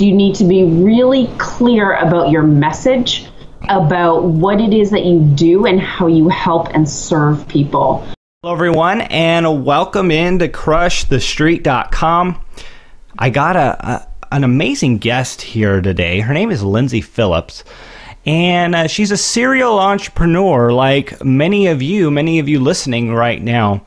You need to be really clear about your message, about what it is that you do and how you help and serve people. Hello, everyone, and welcome in to CrushTheStreet.com. I got an amazing guest here today. Her name is Lyndsay Phillips, and she's a serial entrepreneur like many of you listening right now.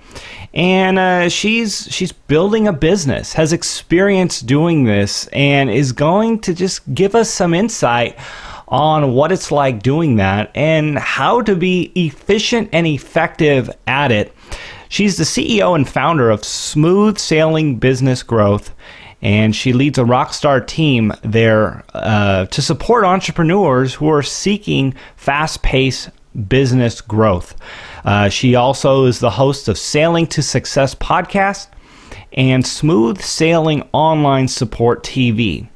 And she's building a business, has experience doing this, and is going to just give us some insight on what it's like doing that and how to be efficient and effective at it. She's the CEO and founder of Smooth Sailing Business Growth, and she leads a rockstar team there to support entrepreneurs who are seeking fast-paced business growth. She also is the host of Sailing to Success podcast and Smooth Sailing Online Support TV.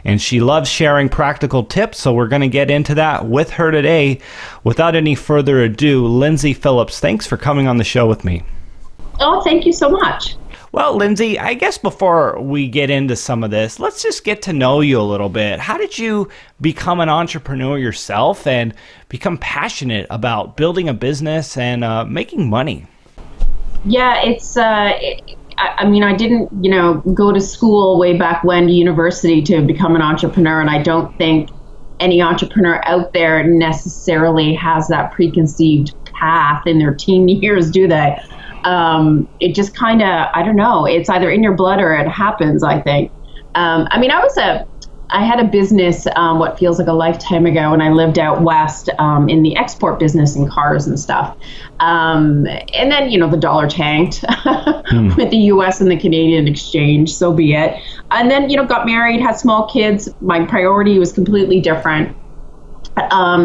And she loves sharing practical tips, so we're going to get into that with her today. Without any further ado, Lyndsay Phillips, thanks for coming on the show with me. Oh, thank you so much. Well, Lyndsay, I guess before we get into some of this, let's just get to know you a little bit. How did you become an entrepreneur yourself and become passionate about building a business and making money? Yeah, I didn't, go to school way back when to university to become an entrepreneur, and I don't think any entrepreneur out there necessarily has that preconceived path in their teen years, do they? It just kind of, I don't know, it's either in your blood or it happens, I think. I had a business, what feels like a lifetime ago, when I lived out west in the export business in cars and stuff. And then, the dollar tanked with the US and the Canadian exchange, so be it. And then, got married, had small kids. My priority was completely different.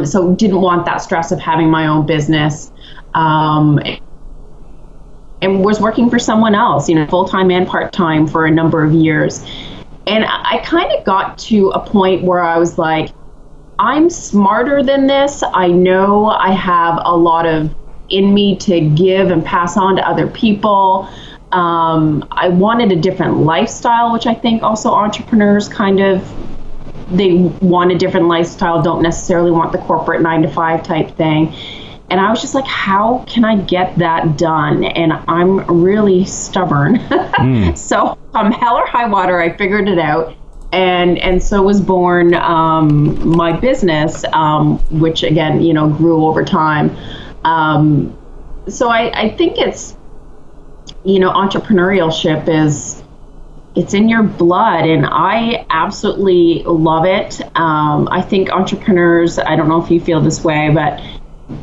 So didn't want that stress of having my own business. And was working for someone else, full-time and part-time for a number of years. And I kind of got to a point where I was like, I'm smarter than this. I know I have a lot of in me to give and pass on to other people. I wanted a different lifestyle, which I think also entrepreneurs they want a different lifestyle, don't necessarily want the corporate 9-to-5 type thing. And I was just like, how can I get that done? And I'm really stubborn. So hell or high water, I figured it out. And so was born my business, which again, grew over time. So I think it's, entrepreneurship it's in your blood, and I absolutely love it. I think entrepreneurs, I don't know if you feel this way, but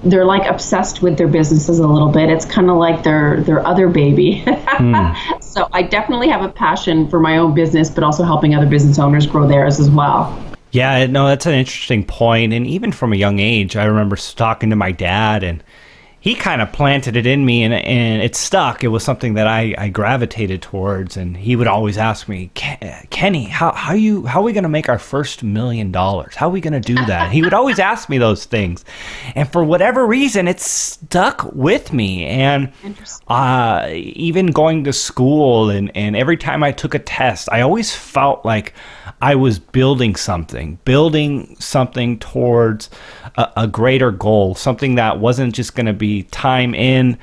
they're like obsessed with their businesses a little bit. It's kind of like their other baby. So I definitely have a passion for my own business, but also helping other business owners grow theirs as well. Yeah, no, that's an interesting point. And even from a young age, I remember talking to my dad, and he kind of planted it in me, and it stuck. It was something that I gravitated towards, and he would always ask me, Kenny, how are we going to make our first $1 million? How are we going to do that? He would always ask me those things, and for whatever reason, it stuck with me. And even going to school, and every time I took a test, I always felt like I was building something towards a greater goal, something that wasn't just going to be time in,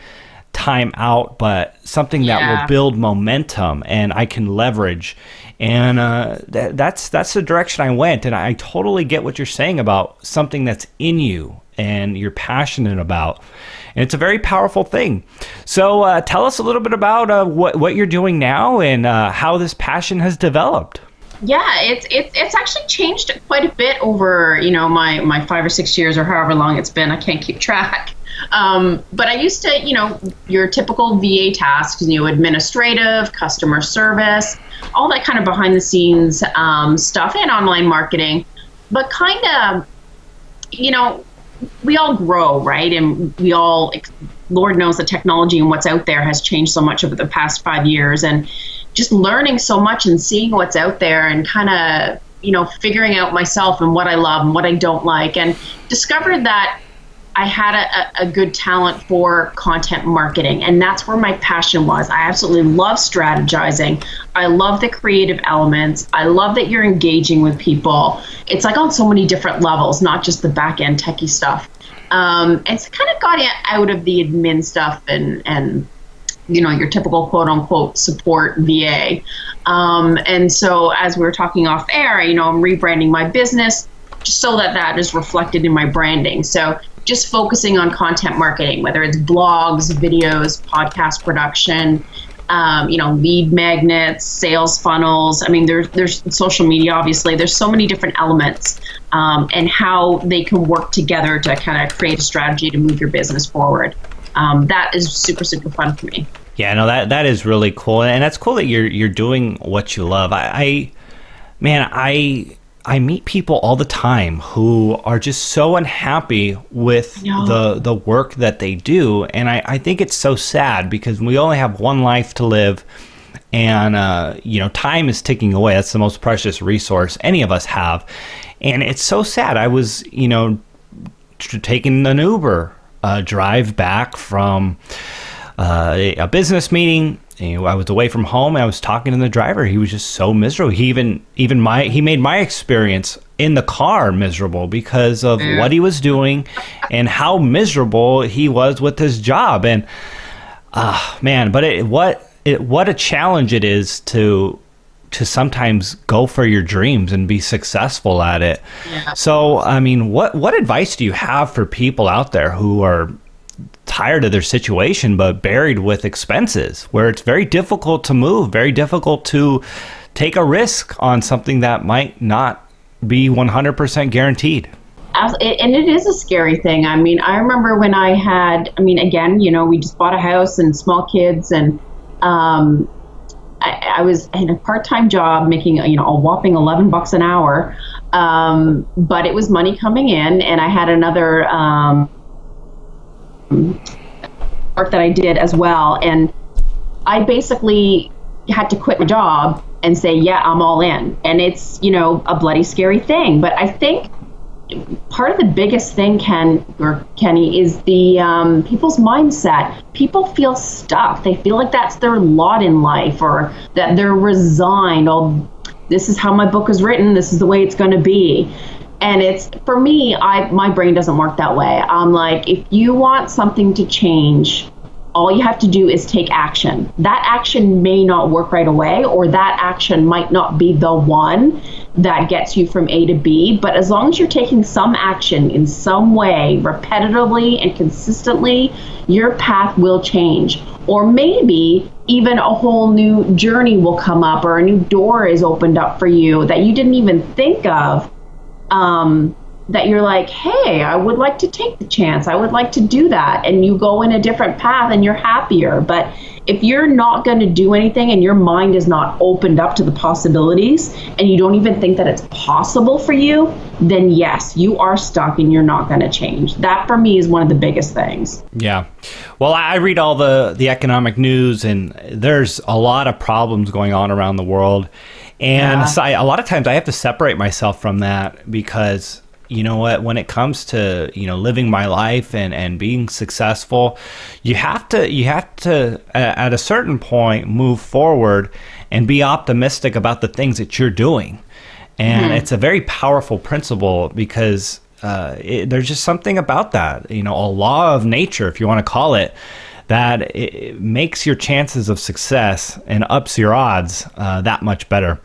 time out, but something that will build momentum and I can leverage. And that's the direction I went. And I totally get what you're saying about something that's in you and you're passionate about. And it's a very powerful thing. So tell us a little bit about what you're doing now and how this passion has developed. Yeah, it's actually changed quite a bit over, my 5 or 6 years or however long it's been. I can't keep track. But I used to, your typical VA tasks, administrative, customer service, all that kind of behind the scenes stuff and online marketing. But kind of, we all grow, right? And we all, Lord knows the technology and what's out there has changed so much over the past 5 years. And just learning so much and seeing what's out there and kind of, figuring out myself and what I love and what I don't like, and discovered that I had a good talent for content marketing, and that's where my passion was. I absolutely love strategizing. I love the creative elements. I love that you're engaging with people. It's like on so many different levels, not just the back end techie stuff. And so kind of got out of the admin stuff and your typical quote unquote support VA. And so as we were talking off air, I'm rebranding my business just so that is reflected in my branding. So just focusing on content marketing, whether it's blogs, videos, podcast production, lead magnets, sales funnels. I mean, there's social media, obviously. There's so many different elements and how they can work together to kind of create a strategy to move your business forward. That is super, super fun for me. Yeah, no, that is really cool. And that's cool that you're doing what you love. I meet people all the time who are just so unhappy with the work that they do. And I think it's so sad because we only have one life to live, and time is ticking away. That's the most precious resource any of us have. And it's so sad. I was, taking an Uber drive back from a business meeting. I was away from home and I was talking to the driver. He was just so miserable. He he made my experience in the car miserable because of what he was doing and how miserable he was with his job. And what a challenge it is to sometimes go for your dreams and be successful at it. Yeah. So, I mean, what advice do you have for people out there who are tired of their situation but buried with expenses, where it's very difficult to move, very difficult to take a risk on something that might not be 100% guaranteed? And it is a scary thing. I mean, I remember when we just bought a house and small kids, and I was in a part-time job making a whopping $11 an hour, but it was money coming in, and I had another work that I did as well, and I basically had to quit my job and say, yeah, I'm all in. And it's a bloody scary thing, but I think part of the biggest thing, Kenny, is the people's mindset. People feel stuck. They feel like that's their lot in life, or that they're resigned. Oh, this is how my book is written. This is the way it's going to be. And it's, for me, my brain doesn't work that way. I'm like, if you want something to change, all you have to do is take action. That action may not work right away, or that action might not be the one that gets you from A to B. But as long as you're taking some action in some way, repetitively and consistently, your path will change. Or maybe even a whole new journey will come up, or a new door is opened up for you that you didn't even think of. That you're like, hey, I would like to take the chance. I would like to do that. And you go in a different path and you're happier. But if you're not going to do anything and your mind is not opened up to the possibilities, and you don't even think that it's possible for you, then yes, you are stuck and you're not going to change. That for me is one of the biggest things. Yeah. Well, I read all the economic news, and there's a lot of problems going on around the world. And so a lot of times I have to separate myself from that, because you know what, when it comes to living my life and being successful, you have to at a certain point move forward and be optimistic about the things that you're doing. And it's a very powerful principle, because there's just something about that, a law of nature, if you want to call it, that it makes your chances of success and ups your odds that much better.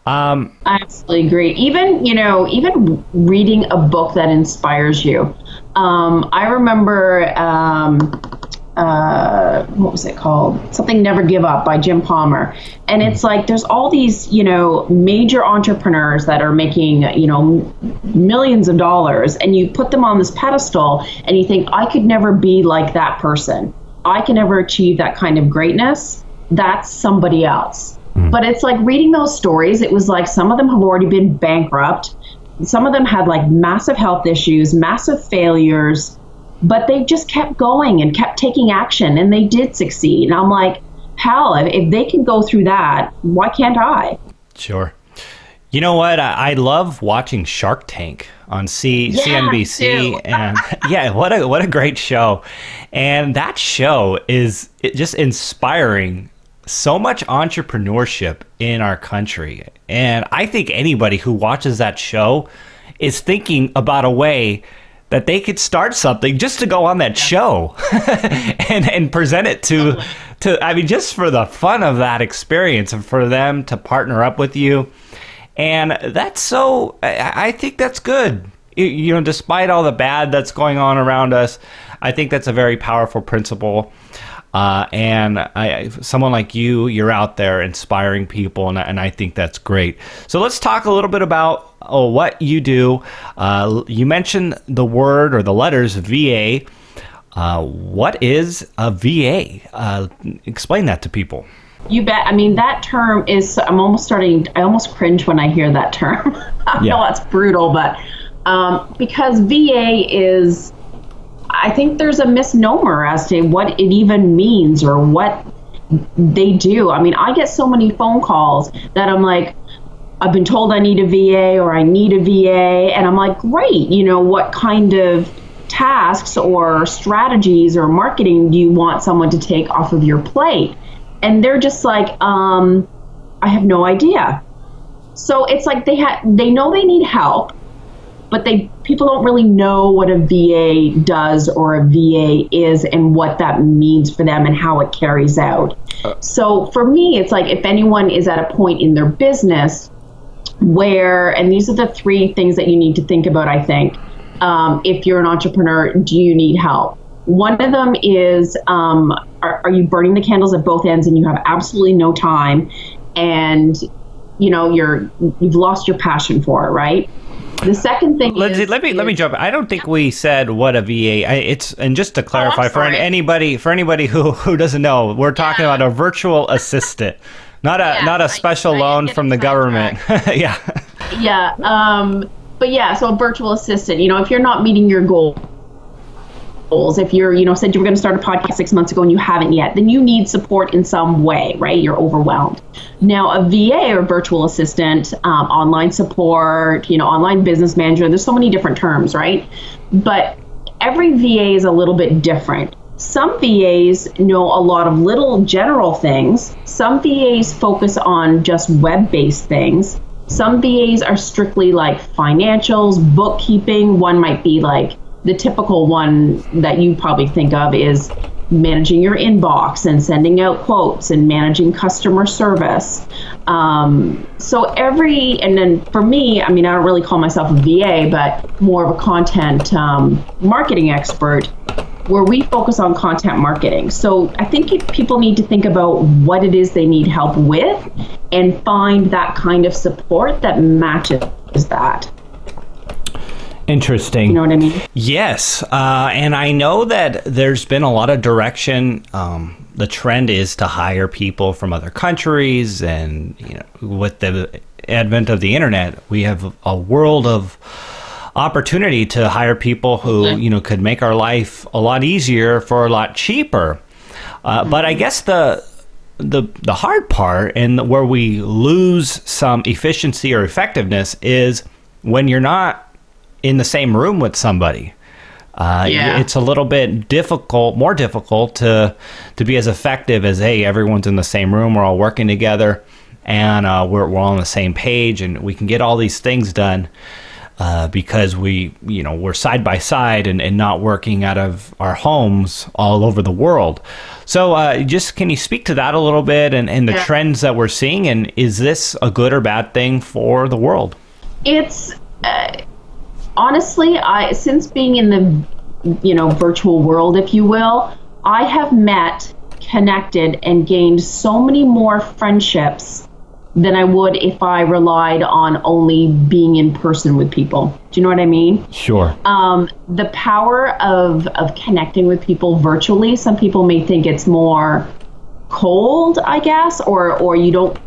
I absolutely agree. Even reading a book that inspires you. I remember, what was it called? Something Never Give Up by Jim Palmer. And it's like, there's all these, major entrepreneurs that are making, millions of dollars, and you put them on this pedestal and you think, I could never be like that person. I can never achieve that kind of greatness. That's somebody else. But it's like reading those stories, it was like some of them have already been bankrupt. Some of them had like massive health issues, massive failures, but they just kept going and kept taking action, and they did succeed. And I'm like, hell, if they can go through that, why can't I? Sure. You know what? I love watching Shark Tank on CNBC, and yeah, what a great show. And that show is just inspiring so much entrepreneurship in our country. And I think anybody who watches that show is thinking about a way that they could start something just to go on that show and present it to I mean, just for the fun of that experience and for them to partner up with you. And I think that's good. You know, despite all the bad that's going on around us, I think that's a very powerful principle. And someone like you're out there inspiring people, and I think that's great. So let's talk a little bit about what you do. You mentioned the word or the letters VA. What is a VA? Explain that to people. You bet. I mean, that term is, I almost cringe when I hear that term. I know that's brutal, but because VA is, I think there's a misnomer as to what it even means or what they do. I mean, I get so many phone calls that I'm like, I've been told I need a VA or I need a VA. And I'm like, great. You know, what kind of tasks or strategies or marketing do you want someone to take off of your plate? And they're just like, I have no idea. So it's like they know they need help, but people don't really know what a VA does or a VA is and what that means for them and how it carries out. So for me, it's like if anyone is at a point in their business where, and these are the three things that you need to think about, I think, if you're an entrepreneur, do you need help? One of them is, are you burning the candles at both ends and you have absolutely no time and, you know, you've lost your passion for it, right? The second thing Lyndsay, let me jump. I don't think we said what a VA. And just to clarify for anybody who doesn't know, we're talking about a virtual assistant, not a special loan from the government. Yeah. But yeah, so a virtual assistant. You know, if you're not meeting your goals, if you're, you know, said you were going to start a podcast 6 months ago and you haven't yet, then you need support in some way, right? You're overwhelmed. Now, a VA or virtual assistant, online support, you know, online business manager, there's so many different terms, right? But every VA is a little bit different. Some VAs know a lot of little general things. Some VAs focus on just web-based things. Some VAs are strictly like financials, bookkeeping. One might be like, the typical one that you probably think of is managing your inbox and sending out quotes and managing customer service. And then for me, I mean, I don't really call myself a VA, but more of a content marketing expert, where we focus on content marketing. So I think people need to think about what it is they need help with and find that kind of support that matches that. Interesting. You know what I mean? Yes. And I know that there's been a lot of direction. The trend is to hire people from other countries. And, you know, with the advent of the internet, we have a world of opportunity to hire people who, you know, could make our life a lot easier for a lot cheaper. But I guess the hard part and where we lose some efficiency or effectiveness is when you're not in the same room with somebody. It's a little bit more difficult to be as effective as, hey, everyone's in the same room, we're all working together, and we're all on the same page, and we can get all these things done because we're side by side and not working out of our homes all over the world. So can you speak to that a little bit and the trends that we're seeing, and is this a good or bad thing for the world? It's honestly, since being in the virtual world, if you will, I have met, connected, and gained so many more friendships than I would if I relied on only being in person with people. Do you know what I mean? Sure. The power of connecting with people virtually, some people may think it's more cold, I guess, or you don't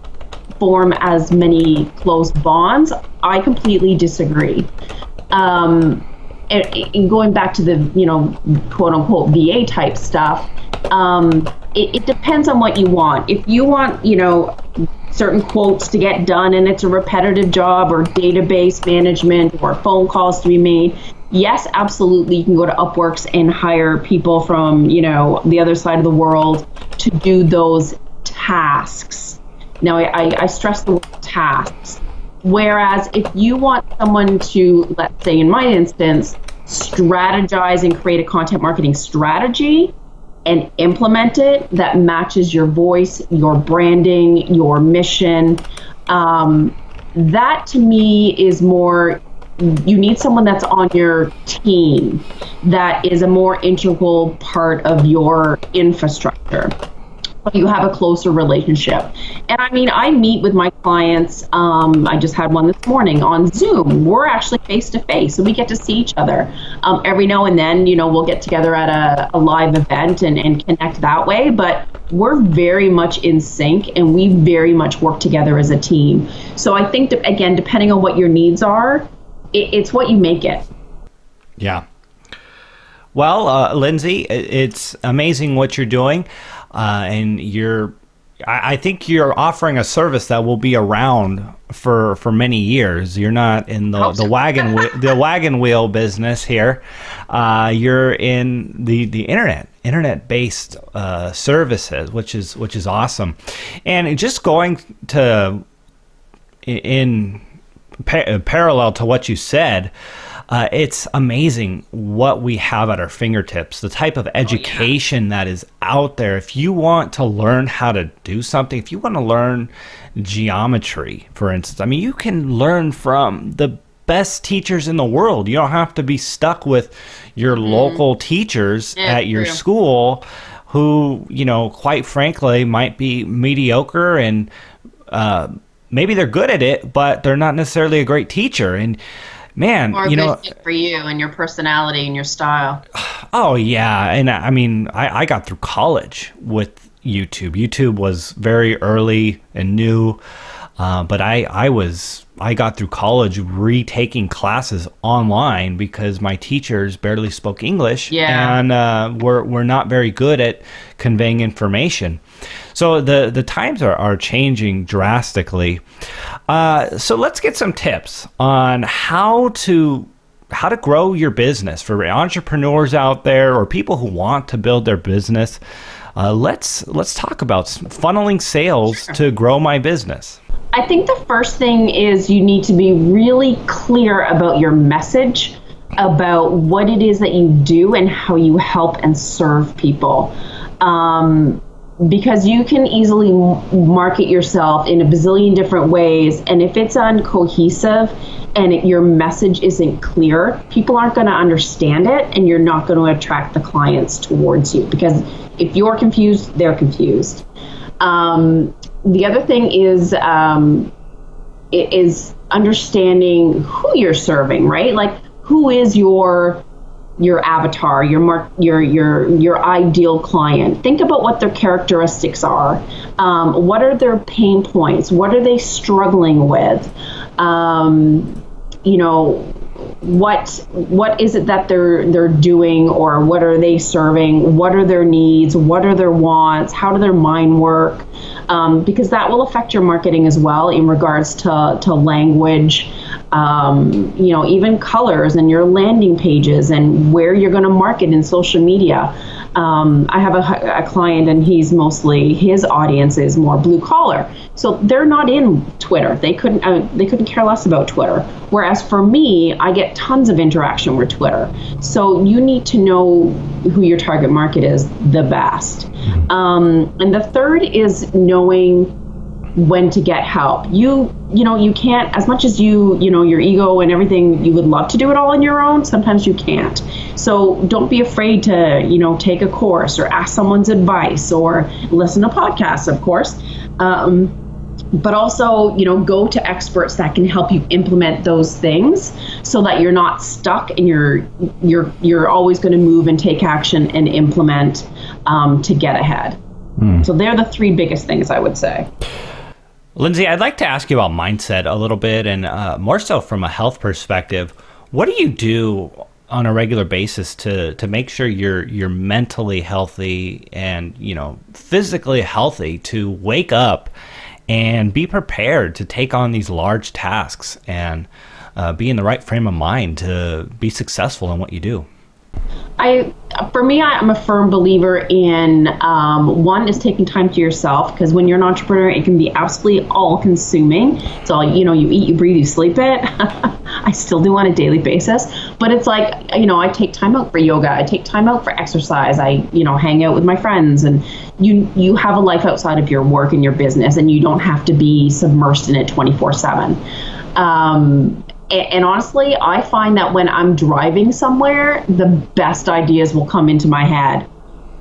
form as many close bonds. I completely disagree. And going back to the, quote unquote VA type stuff, it depends on what you want. If you want, certain quotes to get done and it's a repetitive job, or database management, or phone calls to be made, yes, absolutely, you can go to Upworks and hire people from, the other side of the world to do those tasks. Now, I stress the word tasks. Whereas if you want someone to, let's say in my instance, strategize and create a content marketing strategy and implement it that matches your voice, your branding, your mission, that to me is more, you need someone that's on your team that is a more integral part of your infrastructure. You have a closer relationship. And I mean, I meet with my clients. I just had one this morning on Zoom. We're actually face to face, so we get to see each other. Every now and then, we'll get together at a live event and connect that way. But we're very much in sync, and we very much work together as a team. So I think that, again, depending on what your needs are, it's what you make it. Yeah. Well, Lyndsay, it's amazing what you're doing. And I think you're offering a service that will be around for many years. You're not in the wagon wheel business here. You're in the internet-based services, which is awesome. And just going to in parallel to what you said. It's amazing what we have at our fingertips, the type of education that is out there. If you want to learn how to do something, if you want to learn geometry, for instance, I mean, you can learn from the best teachers in the world. You don't have to be stuck with your local teachers at your school who, quite frankly, might be mediocre and maybe they're good at it, but they're not necessarily a great teacher. And man, or a good fit for you and your personality and your style. Oh yeah, and I mean, I got through college with YouTube. YouTube was very early and new, but I got through college retaking classes online because my teachers barely spoke English and were not very good at conveying information. So the times are changing drastically. So let's get some tips on how to grow your business for entrepreneurs out there or people who want to build their business. Let's talk about funneling sales to grow my business. I think the first thing is you need to be really clear about your message, about what it is that you do and how you help and serve people. Because you can easily market yourself in a bazillion different ways, and if it's uncohesive and your message isn't clear, people aren't going to understand it, and you're not going to attract the clients towards you, because if you're confused, they're confused. The other thing is understanding who you're serving, right? Like, who is your avatar, your ideal client. Think about what their characteristics are. What are their pain points? What are they struggling with? What is it that they're doing, or what are they serving? What are their needs? What are their wants? How do their mind work? Because that will affect your marketing as well in regards to language, even colors and your landing pages and where you're going to market in social media. I have a client, and his audience is more blue collar, so they're not in Twitter. They couldn't care less about Twitter. Whereas for me, I get tons of interaction with Twitter. So you need to know who your target market is the best. And the third is knowing when to get help. You can't, as much as your ego and everything, you would love to do it all on your own, sometimes you can't. So don't be afraid to, take a course or ask someone's advice or listen to podcasts, of course. But also, go to experts that can help you implement those things so that you're not stuck and you're always going to move and take action and implement to get ahead. So they're the three biggest things I would say. Lyndsay, I'd like to ask you about mindset a little bit, and more so from a health perspective. What do you do on a regular basis to make sure you're mentally healthy and physically healthy to wake up and be prepared to take on these large tasks and be in the right frame of mind to be successful in what you do. For me, I'm a firm believer in one is taking time to yourself, because when you're an entrepreneur, it can be absolutely all-consuming. It's all, you eat, you breathe, you sleep it. I still do on a daily basis, but it's like, I take time out for yoga, I take time out for exercise, I hang out with my friends, and you have a life outside of your work and your business, and you don't have to be submersed in it 24/7. And honestly, I find that when I'm driving somewhere, the best ideas will come into my head,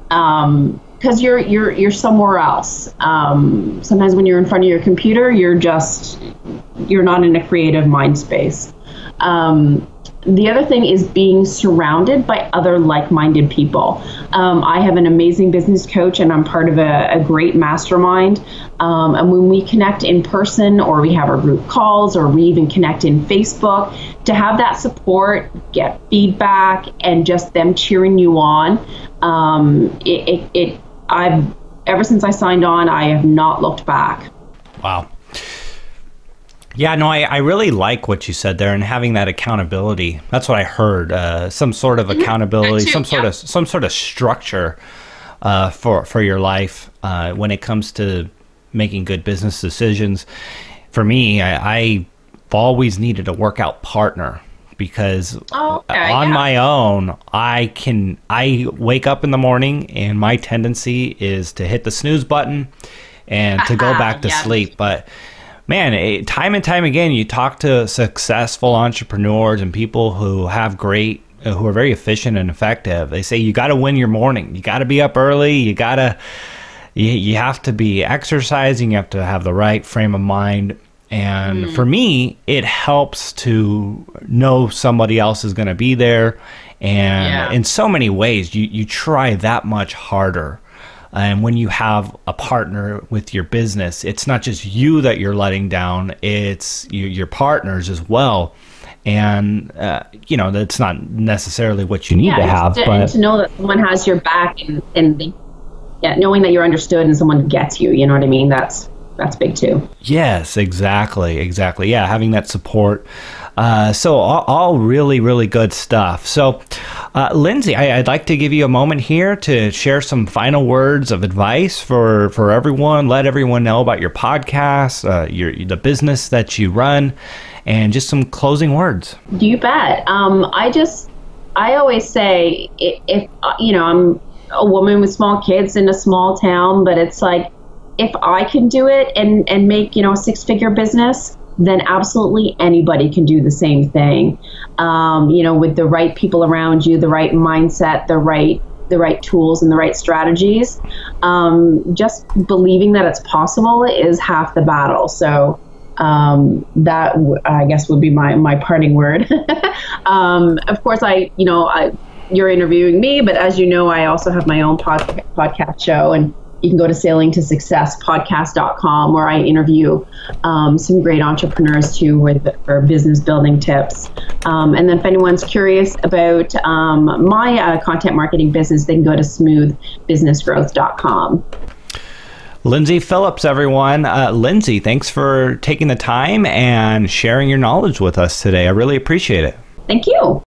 because you're somewhere else. Sometimes when you're in front of your computer, you're not in a creative mind space. The other thing is being surrounded by other like-minded people. I have an amazing business coach, and I'm part of a great mastermind. And when we connect in person, or we have our group calls, or we even connect in Facebook, to have that support, get feedback, and just them cheering you on, ever since I signed on, I have not looked back. Wow. Yeah, no, I really like what you said there, and having that accountability. That's what I heard. Some sort of accountability, some sort of structure for your life when it comes to making good business decisions. For me, I've always needed a workout partner, because on my own, I wake up in the morning and my tendency is to hit the snooze button and to go back to sleep. But man, time and time again, you talk to successful entrepreneurs and people who have who are very efficient and effective. They say you got to win your morning. You got to be up early. You have to be exercising. You have to have the right frame of mind. And for me, it helps to know somebody else is going to be there. And in so many ways, you try that much harder. And when you have a partner with your business, it's not just you that you're letting down, it's your partners as well. And, that's not necessarily what you need to have. But to know that someone has your back, and knowing that you're understood and someone gets you, you know what I mean? That's big too. Yes, exactly. Yeah, having that support. So all really, really good stuff. So, Lyndsay, I'd like to give you a moment here to share some final words of advice for everyone. Let everyone know about your podcast, the business that you run, and just some closing words. You bet. I always say, if I'm a woman with small kids in a small town, but it's like, if I can do it and make, a six-figure business, then absolutely anybody can do the same thing. With the right people around you, the right mindset, the right tools, and the right strategies. Just believing that it's possible is half the battle. So that I guess would be my parting word. Of course, you're interviewing me, but as you know, I also have my own podcast show, and you can go to sailingtosuccesspodcast.com, where I interview some great entrepreneurs too for business building tips. And then if anyone's curious about my content marketing business, they can go to smoothbusinessgrowth.com. Lyndsay Phillips, everyone. Lyndsay, thanks for taking the time and sharing your knowledge with us today. I really appreciate it. Thank you.